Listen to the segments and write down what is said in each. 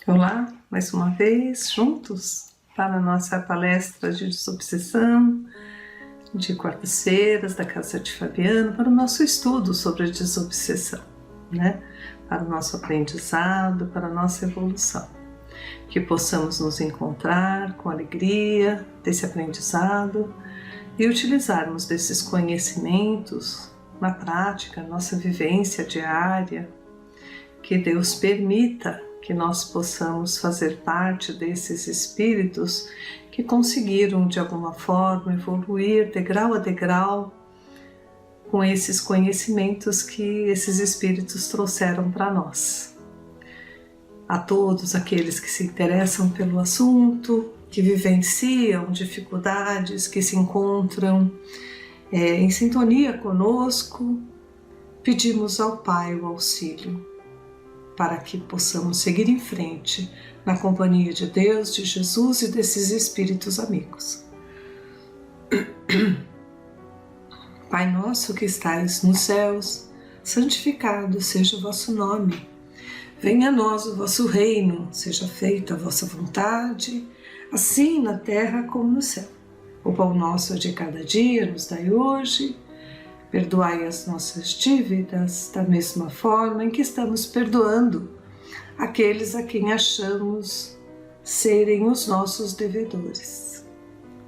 Olá, mais uma vez, juntos para a nossa palestra de desobsessão de quartas-feiras da Casa de Fabiano, para o nosso estudo sobre a desobsessão, né? Para o nosso aprendizado, para a nossa evolução. Que possamos nos encontrar com alegria desse aprendizado e utilizarmos desses conhecimentos na prática, nossa vivência diária, que Deus permita que nós possamos fazer parte desses espíritos que conseguiram de alguma forma evoluir degrau a degrau com esses conhecimentos que esses espíritos trouxeram para nós. A todos aqueles que se interessam pelo assunto, que vivenciam dificuldades, que se encontram em sintonia conosco, pedimos ao Pai o auxílio, para que possamos seguir em frente na companhia de Deus, de Jesus e desses espíritos amigos. Pai nosso que estais nos céus, santificado seja o vosso nome. Venha a nós o vosso reino, seja feita a vossa vontade, assim na terra como no céu. O pão nosso de cada dia nos dai hoje. Perdoai as nossas dívidas da mesma forma em que estamos perdoando aqueles a quem achamos serem os nossos devedores.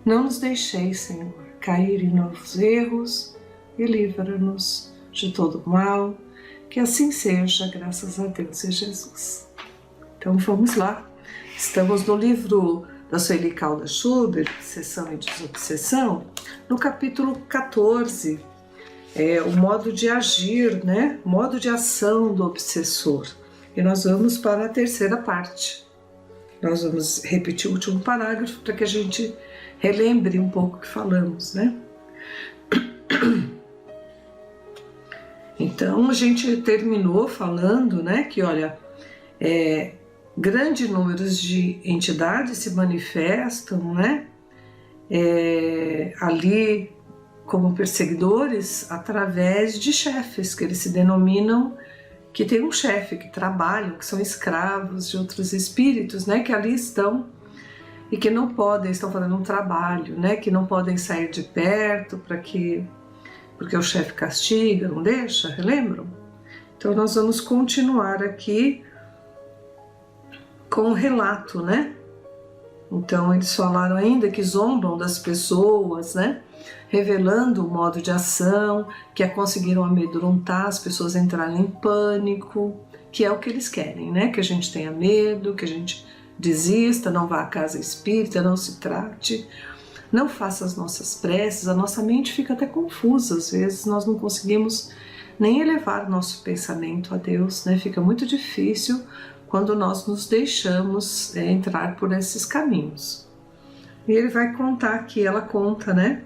Não nos deixeis, Senhor, cair em novos erros e livra-nos de todo mal, que assim seja, graças a Deus e Jesus. Então vamos lá, estamos no livro da Sueli Caldas Schubert, Obsessão e Desobsessão, no capítulo 14, o modo de agir, né? Modo de ação do obsessor. E nós vamos para a terceira parte. Nós vamos repetir o último parágrafo para que a gente relembre um pouco o que falamos, né? Então a gente terminou falando, né, que olha, grandes números de entidades se manifestam, né, ali como perseguidores através de chefes, que eles se denominam que tem um chefe, que trabalham, que são escravos de outros espíritos, né, que ali estão e que não podem, estão fazendo um trabalho, né, que não podem sair de perto porque o chefe castiga, não deixa, relembram? Então nós vamos continuar aqui com o relato, né? Então eles falaram ainda que zombam das pessoas, né? Revelando o modo de ação, que conseguiram amedrontar as pessoas entrarem em pânico, que é o que eles querem, né? Que a gente tenha medo, que a gente desista, não vá à casa espírita, não se trate, não faça as nossas preces, a nossa mente fica até confusa, às vezes nós não conseguimos nem elevar nosso pensamento a Deus, né? Fica muito difícil quando nós nos deixamos entrar por esses caminhos. E ele vai contar aqui, ela conta, né?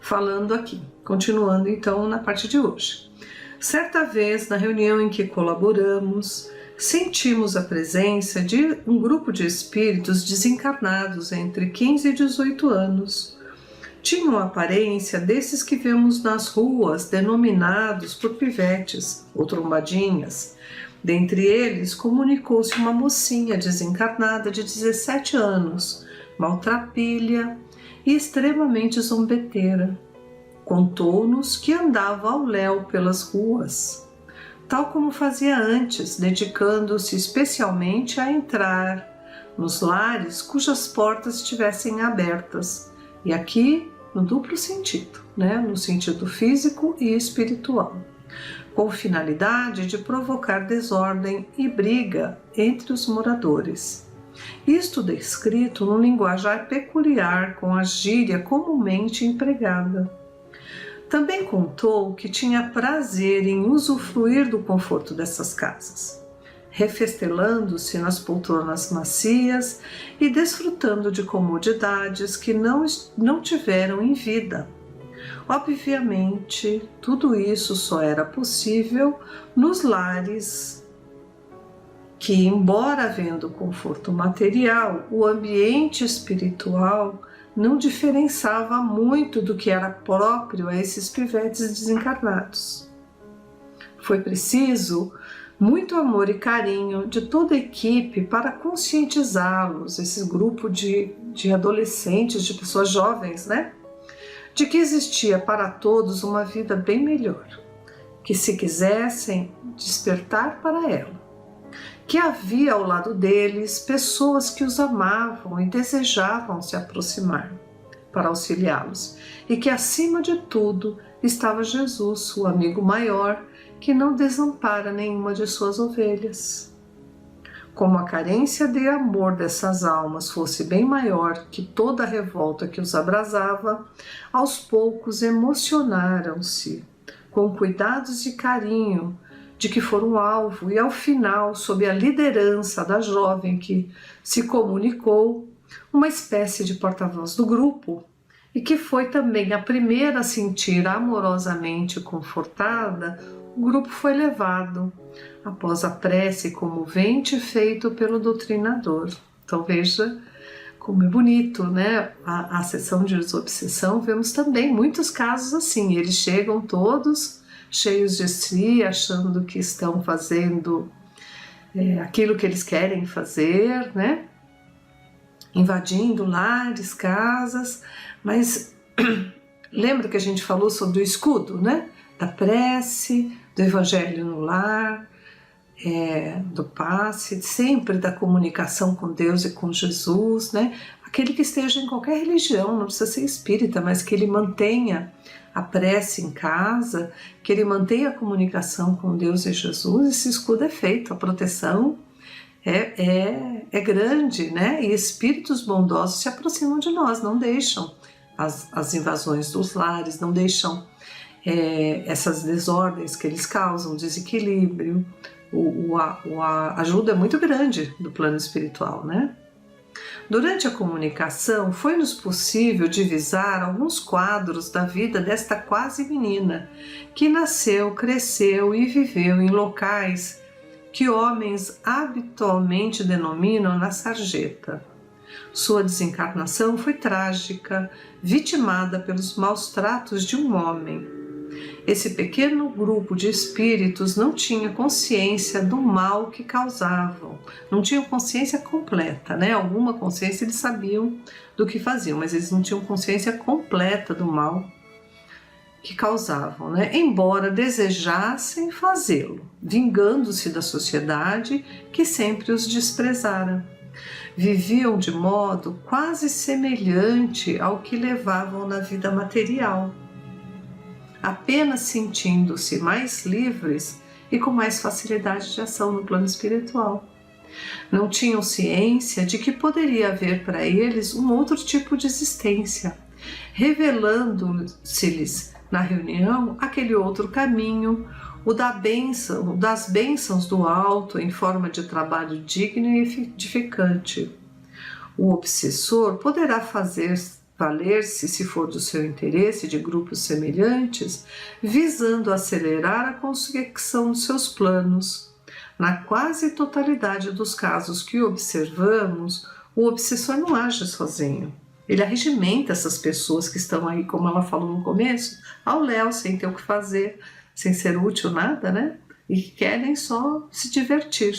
Falando aqui, continuando então na parte de hoje. Certa vez, na reunião em que colaboramos, sentimos a presença de um grupo de espíritos desencarnados entre 15 e 18 anos. Tinham a aparência desses que vemos nas ruas, denominados por pivetes ou trombadinhas. Dentre eles, comunicou-se uma mocinha desencarnada de 17 anos, maltrapilha e extremamente zombeteira. Contou-nos que andava ao léu pelas ruas, tal como fazia antes, dedicando-se especialmente a entrar nos lares cujas portas estivessem abertas, e aqui no duplo sentido, né? No sentido físico e espiritual, com finalidade de provocar desordem e briga entre os moradores. Isto descrito num linguajar peculiar com a gíria comumente empregada. Também contou que tinha prazer em usufruir do conforto dessas casas, refestelando-se nas poltronas macias e desfrutando de comodidades que não tiveram em vida. Obviamente, tudo isso só era possível nos lares que, embora havendo conforto material, o ambiente espiritual não diferenciava muito do que era próprio a esses pivetes desencarnados. Foi preciso muito amor e carinho de toda a equipe para conscientizá-los, esse grupo de adolescentes, de pessoas jovens, né? De que existia para todos uma vida bem melhor, que se quisessem despertar para ela, que havia ao lado deles pessoas que os amavam e desejavam se aproximar para auxiliá-los, e que acima de tudo estava Jesus, o amigo maior, que não desampara nenhuma de suas ovelhas. Como a carência de amor dessas almas fosse bem maior que toda a revolta que os abrasava, aos poucos emocionaram-se com cuidados e carinho de que foram alvo, e ao final, sob a liderança da jovem que se comunicou, uma espécie de porta-voz do grupo, e que foi também a primeira a sentir amorosamente confortada, o grupo foi levado, após a prece comovente feito pelo doutrinador. Então veja como é bonito, né? A sessão de desobsessão, vemos também muitos casos assim, eles chegam todos cheios de si, achando que estão fazendo aquilo que eles querem fazer, né? Invadindo lares, casas, mas lembra que a gente falou sobre o escudo, né? Da prece, do evangelho no lar, do passe, sempre da comunicação com Deus e com Jesus, né? Aquele que esteja em qualquer religião, não precisa ser espírita, mas que ele mantenha a prece em casa, que ele mantenha a comunicação com Deus e Jesus, esse escudo é feito, a proteção é grande, né? E espíritos bondosos se aproximam de nós, não deixam as invasões dos lares, não deixam essas desordens que eles causam, desequilíbrio. A ajuda é muito grande do plano espiritual, né? Durante a comunicação, foi-nos possível divisar alguns quadros da vida desta quase menina, que nasceu, cresceu e viveu em locais que homens habitualmente denominam na sarjeta. Sua desencarnação foi trágica, vitimada pelos maus tratos de um homem. Esse pequeno grupo de espíritos não tinha consciência do mal que causavam, não tinham consciência completa, né? Alguma consciência eles sabiam do que faziam, mas eles não tinham consciência completa do mal que causavam, né? Embora desejassem fazê-lo, vingando-se da sociedade que sempre os desprezara. Viviam de modo quase semelhante ao que levavam na vida material, apenas sentindo-se mais livres e com mais facilidade de ação no plano espiritual. Não tinham ciência de que poderia haver para eles um outro tipo de existência, revelando-se-lhes na reunião aquele outro caminho, o das bênçãos do alto em forma de trabalho digno e edificante. O obsessor poderá valer-se, se for do seu interesse, de grupos semelhantes, visando acelerar a consecução dos seus planos. Na quase totalidade dos casos que observamos, o obsessor não age sozinho. Ele arregimenta essas pessoas que estão aí, como ela falou no começo, ao léu, sem ter o que fazer, sem ser útil nada, né? E que querem só se divertir.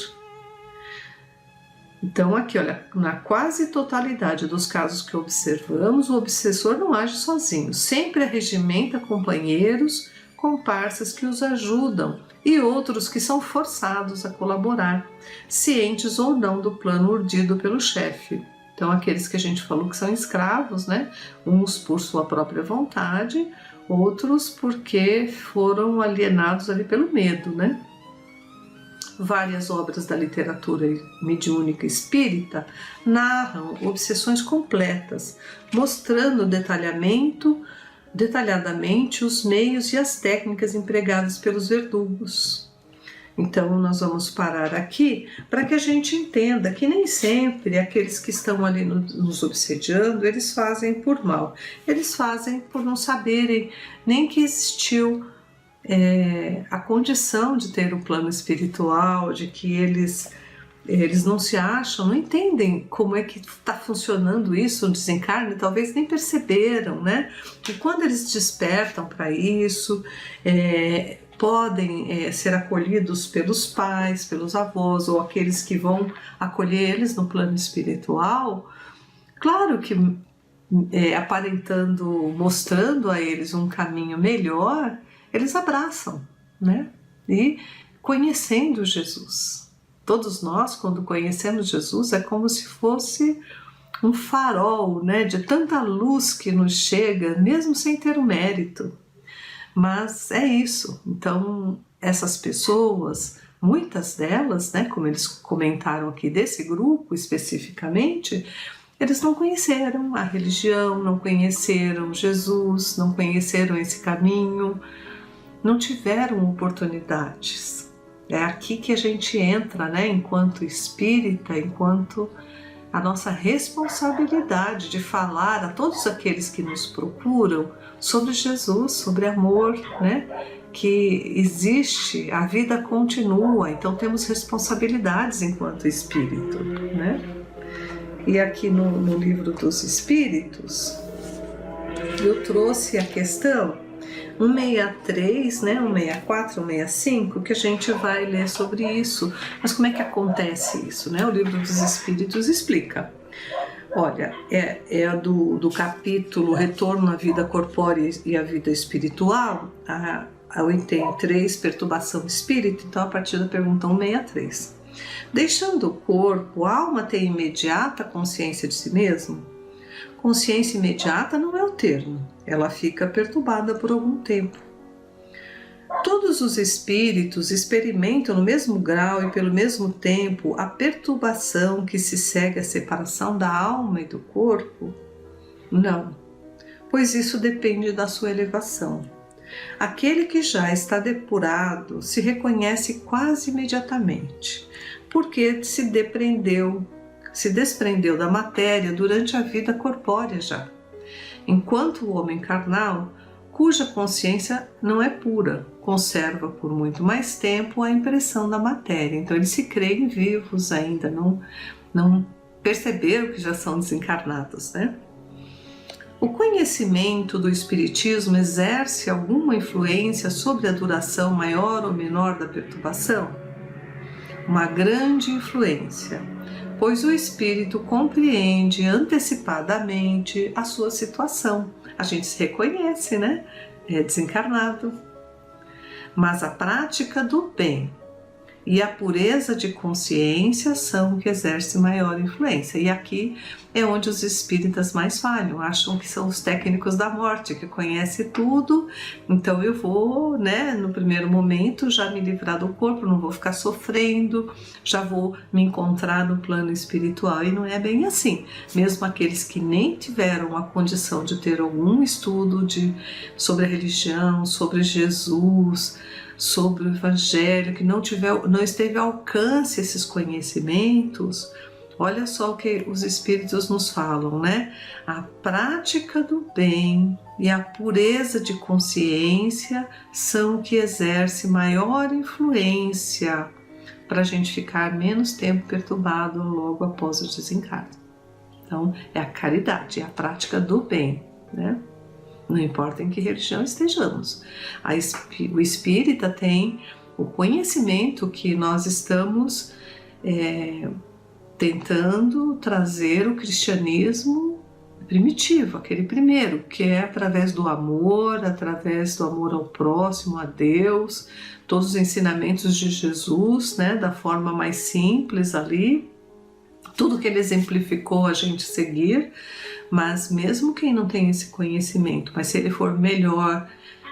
Então aqui, olha, na quase totalidade dos casos que observamos, o obsessor não age sozinho, sempre arregimenta companheiros, comparsas que os ajudam e outros que são forçados a colaborar, cientes ou não do plano urdido pelo chefe. Então aqueles que a gente falou que são escravos, né? Uns por sua própria vontade, outros porque foram alienados ali pelo medo, né? Várias obras da literatura mediúnica espírita narram obsessões completas, mostrando detalhadamente os meios e as técnicas empregadas pelos verdugos. Então nós vamos parar aqui para que a gente entenda que nem sempre aqueles que estão ali nos obsediando, eles fazem por mal, eles fazem por não saberem nem que existiu a condição de ter o plano espiritual, de que eles não se acham, não entendem como é que está funcionando isso, o desencarne, talvez nem perceberam, né? E quando eles despertam para isso, podem ser acolhidos pelos pais, pelos avós ou aqueles que vão acolher eles no plano espiritual, claro que aparentando, mostrando a eles um caminho melhor, eles abraçam, né? E conhecendo Jesus. Todos nós, quando conhecemos Jesus, é como se fosse um farol, né, de tanta luz que nos chega, mesmo sem ter o mérito. Mas é isso. Então, essas pessoas, muitas delas, né, como eles comentaram aqui desse grupo especificamente, eles não conheceram a religião, não conheceram Jesus, não conheceram esse caminho, não tiveram oportunidades. É aqui que a gente entra, né, enquanto espírita, enquanto a nossa responsabilidade de falar a todos aqueles que nos procuram sobre Jesus, sobre amor, né? Que existe, a vida continua, então temos responsabilidades enquanto espírito, né? E aqui no livro dos Espíritos, eu trouxe a questão 163, né, 164, 165, que a gente vai ler sobre isso. Mas como é que acontece isso, né? O livro dos Espíritos explica. Olha, é do capítulo Retorno à Vida Corpórea e à Vida Espiritual, ao item 3, Perturbação Espírita, então a partir da pergunta 163. Deixando o corpo, a alma tem imediata consciência de si mesmo? Consciência imediata não é o termo, ela fica perturbada por algum tempo. Todos os espíritos experimentam no mesmo grau e pelo mesmo tempo a perturbação que se segue à separação da alma e do corpo? Não, pois isso depende da sua elevação. Aquele que já está depurado se reconhece quase imediatamente, porque se desprendeu da matéria durante a vida corpórea já. Enquanto o homem carnal, cuja consciência não é pura, conserva por muito mais tempo a impressão da matéria. Então eles se creem vivos ainda, não perceberam que já são desencarnados, né? O conhecimento do Espiritismo exerce alguma influência sobre a duração maior ou menor da perturbação? Uma grande influência, pois o espírito compreende antecipadamente a sua situação. A gente se reconhece, né? É desencarnado. Mas a prática do bem e a pureza de consciência são o que exerce maior influência. E aqui é onde os espíritas mais falham, acham que são os técnicos da morte, que conhecem tudo, então eu vou, né, no primeiro momento já me livrar do corpo, não vou ficar sofrendo, já vou me encontrar no plano espiritual. E não é bem assim. Mesmo aqueles que nem tiveram a condição de ter algum estudo sobre a religião, sobre Jesus, sobre o Evangelho, que não esteve ao alcance esses conhecimentos, olha só o que os Espíritos nos falam, né? A prática do bem e a pureza de consciência são o que exerce maior influência para a gente ficar menos tempo perturbado logo após o desencarne. Então, é a caridade, é a prática do bem, né? Não importa em que religião estejamos. O espírita tem o conhecimento que nós estamos tentando trazer o cristianismo primitivo, aquele primeiro, que é através do amor ao próximo, a Deus, todos os ensinamentos de Jesus, né, da forma mais simples ali, tudo que ele exemplificou a gente seguir. Mas mesmo quem não tem esse conhecimento, mas se ele for melhor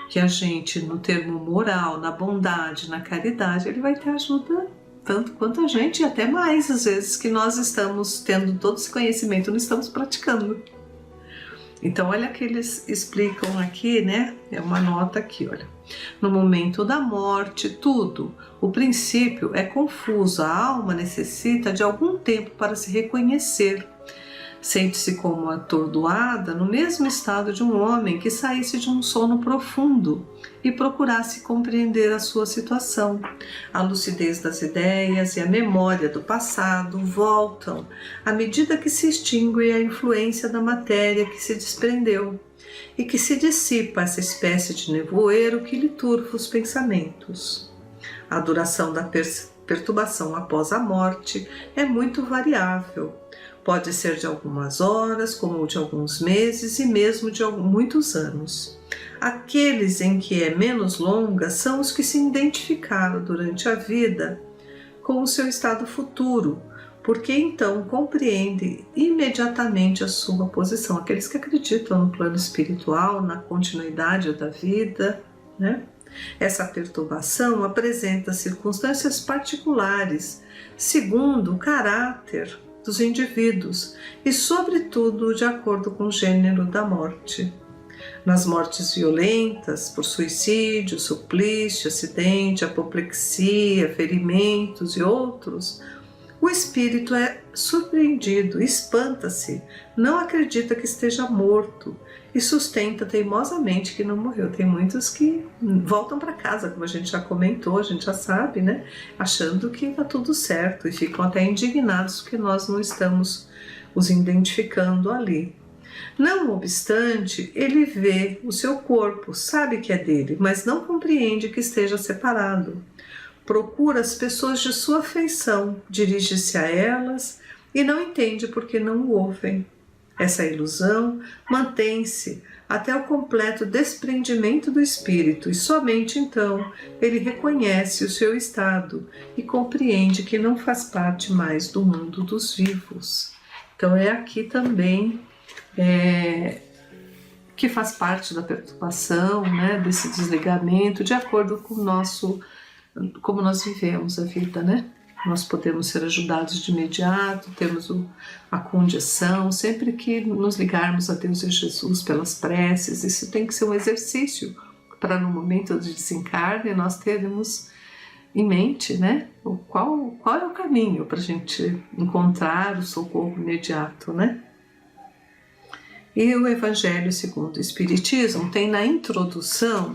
que a gente no termo moral, na bondade, na caridade, ele vai ter ajuda tanto quanto a gente, e até mais às vezes que nós estamos tendo todo esse conhecimento, não estamos praticando. Então olha que eles explicam aqui, né? É uma nota aqui, olha. No momento da morte, tudo, o princípio é confuso, a alma necessita de algum tempo para se reconhecer. Sente-se como atordoada no mesmo estado de um homem que saísse de um sono profundo e procurasse compreender a sua situação. A lucidez das ideias e a memória do passado voltam à medida que se extingue a influência da matéria que se desprendeu. e que se dissipa essa espécie de nevoeiro que lhe turva os pensamentos. A duração da perturbação após a morte é muito variável. Pode ser de algumas horas, como de alguns meses e mesmo de muitos anos. Aqueles em que é menos longa são os que se identificaram durante a vida com o seu estado futuro, porque então compreendem imediatamente a sua posição. Aqueles que acreditam no plano espiritual, na continuidade da vida, né? Essa perturbação apresenta circunstâncias particulares, segundo o caráter dos indivíduos e, sobretudo, de acordo com o gênero da morte. Nas mortes violentas, por suicídio, suplício, acidente, apoplexia, ferimentos e outros, o espírito é surpreendido, espanta-se, não acredita que esteja morto e sustenta teimosamente que não morreu. Tem muitos que voltam para casa, como a gente já comentou, a gente já sabe, né? Achando que está tudo certo e ficam até indignados porque nós não estamos os identificando ali. Não obstante, ele vê o seu corpo, sabe que é dele, mas não compreende que esteja separado. Procura as pessoas de sua afeição, dirige-se a elas e não entende porque não o ouvem. Essa ilusão mantém-se até o completo desprendimento do espírito e somente então ele reconhece o seu estado e compreende que não faz parte mais do mundo dos vivos. Então é aqui também que faz parte da perturbação, né, desse desligamento, de acordo com o nosso, como nós vivemos a vida, né? Nós podemos ser ajudados de imediato, temos a condição, sempre que nos ligarmos a Deus e Jesus pelas preces, isso tem que ser um exercício para no momento de desencarne nós termos em mente, né, qual é o caminho para a gente encontrar o socorro imediato, né? E o Evangelho segundo o Espiritismo tem na introdução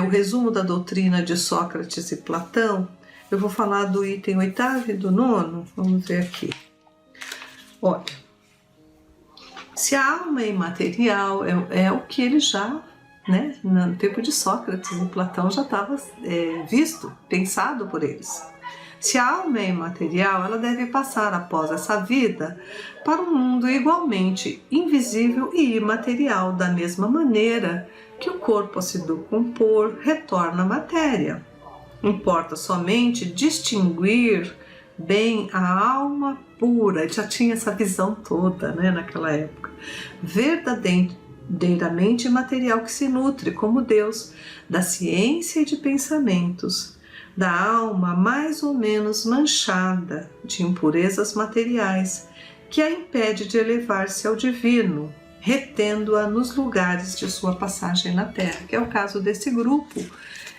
o resumo da doutrina de Sócrates e Platão. Eu vou falar do item 8º e do 9º, vamos ver aqui. Olha, se a alma é imaterial, é o que ele já, né, no tempo de Sócrates e Platão já estava visto, pensado por eles. Se a alma é imaterial, ela deve passar após essa vida para um mundo igualmente invisível e imaterial, da mesma maneira que o corpo, a se decompor, retorna à matéria. Importa somente distinguir bem a alma pura. Ele já tinha essa visão toda, né, naquela época. Verdadeiramente imaterial, que se nutre, como Deus, da ciência e de pensamentos, da alma mais ou menos manchada de impurezas materiais, que a impede de elevar-se ao divino, retendo-a nos lugares de sua passagem na Terra, que é o caso desse grupo.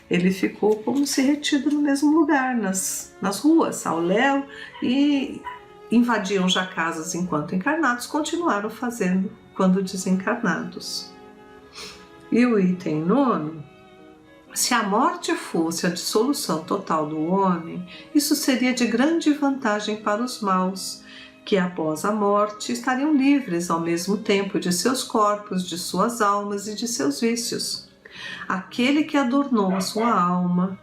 Ele ficou como se retido no mesmo lugar, nas ruas, ao léu, e invadiam já casas enquanto encarnados, continuaram fazendo quando desencarnados. E o item 9, se a morte fosse a dissolução total do homem, isso seria de grande vantagem para os maus, que após a morte estariam livres ao mesmo tempo de seus corpos, de suas almas e de seus vícios. Aquele que adornou a sua alma,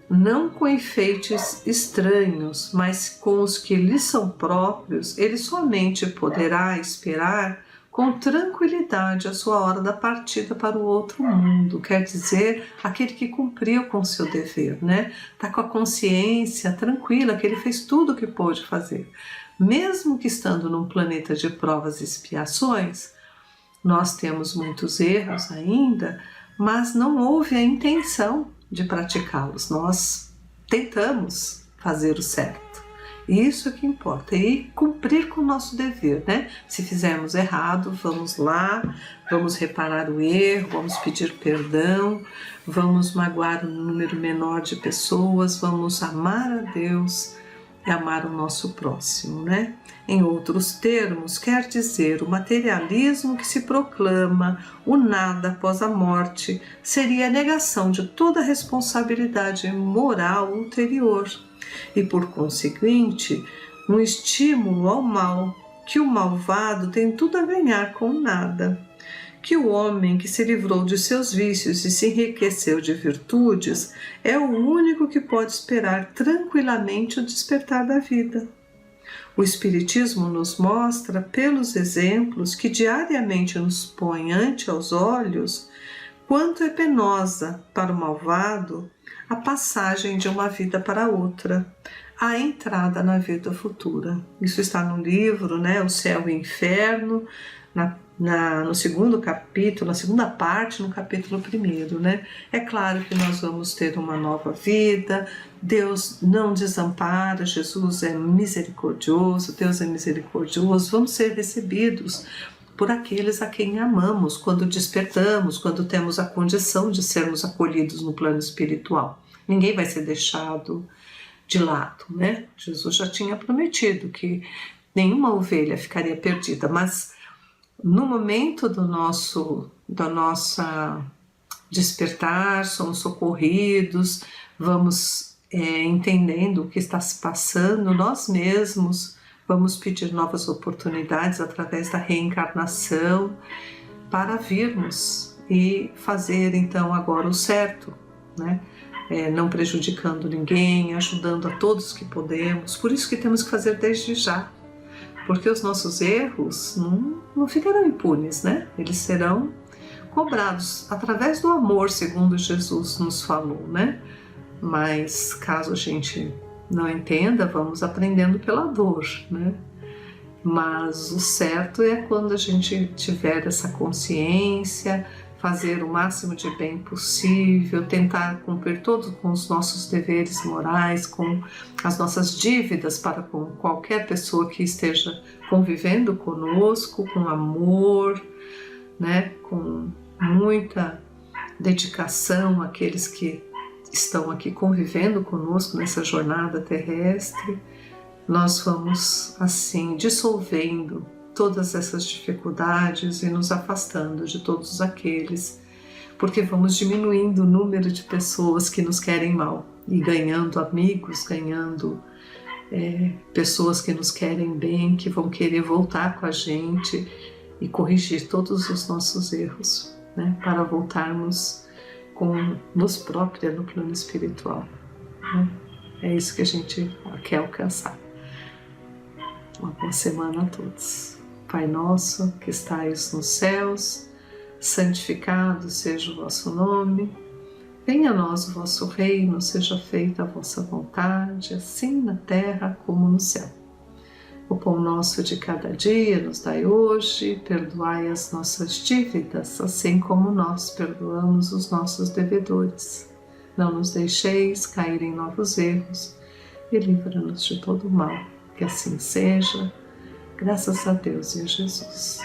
não com enfeites estranhos, mas com os que lhe são próprios, ele somente poderá esperar com tranquilidade a sua hora da partida para o outro mundo, quer dizer, aquele que cumpriu com o seu dever, né? Está com a consciência tranquila que ele fez tudo o que pôde fazer. Mesmo que estando num planeta de provas e expiações, nós temos muitos erros ainda, mas não houve a intenção de praticá-los. Nós tentamos fazer o certo. Isso é que importa, e cumprir com o nosso dever, né? Se fizermos errado, vamos lá, vamos reparar o erro, vamos pedir perdão, vamos magoar um número menor de pessoas, vamos amar a Deus e amar o nosso próximo, né? Em outros termos, quer dizer, o materialismo que se proclama o nada após a morte seria a negação de toda a responsabilidade moral ulterior e, por conseguinte, um estímulo ao mal, que o malvado tem tudo a ganhar com nada, que o homem que se livrou de seus vícios e se enriqueceu de virtudes é o único que pode esperar tranquilamente o despertar da vida. O Espiritismo nos mostra, pelos exemplos que diariamente nos põe ante aos olhos, quanto é penosa para o malvado a passagem de uma vida para outra, a entrada na vida futura. Isso está no livro, O Céu e o Inferno, no segundo capítulo, na segunda parte, no capítulo 1. É claro que nós vamos ter uma nova vida, Deus não desampara, Jesus é misericordioso, Deus é misericordioso, vamos ser recebidos por aqueles a quem amamos, quando despertamos, quando temos a condição de sermos acolhidos no plano espiritual. Ninguém vai ser deixado de lado, Jesus já tinha prometido que nenhuma ovelha ficaria perdida, mas no momento da nossa despertar, somos socorridos, vamos entendendo o que está se passando, nós mesmos vamos pedir novas oportunidades através da reencarnação para virmos e fazer então agora o certo, não prejudicando ninguém, ajudando a todos que podemos. Por isso que temos que fazer desde já, porque os nossos erros não ficarão impunes, Eles serão cobrados através do amor, segundo Jesus nos falou, Mas caso a gente não entenda, vamos aprendendo pela dor, Mas o certo é quando a gente tiver essa consciência, fazer o máximo de bem possível, tentar cumprir todos com os nossos deveres morais, com as nossas dívidas para com qualquer pessoa que esteja convivendo conosco, com amor, com muita dedicação àqueles que estão aqui convivendo conosco nessa jornada terrestre. Nós vamos assim dissolvendo todas essas dificuldades e nos afastando de todos aqueles, porque vamos diminuindo o número de pessoas que nos querem mal e ganhando amigos, ganhando pessoas que nos querem bem, que vão querer voltar com a gente e corrigir todos os nossos erros, para voltarmos com luz própria no plano espiritual. É isso que a gente quer alcançar. Uma boa semana a todos. Pai nosso que estais nos céus, santificado seja o vosso nome. Venha a nós o vosso reino, seja feita a vossa vontade, assim na terra como no céu. O pão nosso de cada dia nos dai hoje, perdoai as nossas dívidas, assim como nós perdoamos os nossos devedores. Não nos deixeis cair em novos erros e livra-nos de todo o mal. Que assim seja, graças a Deus e a Jesus.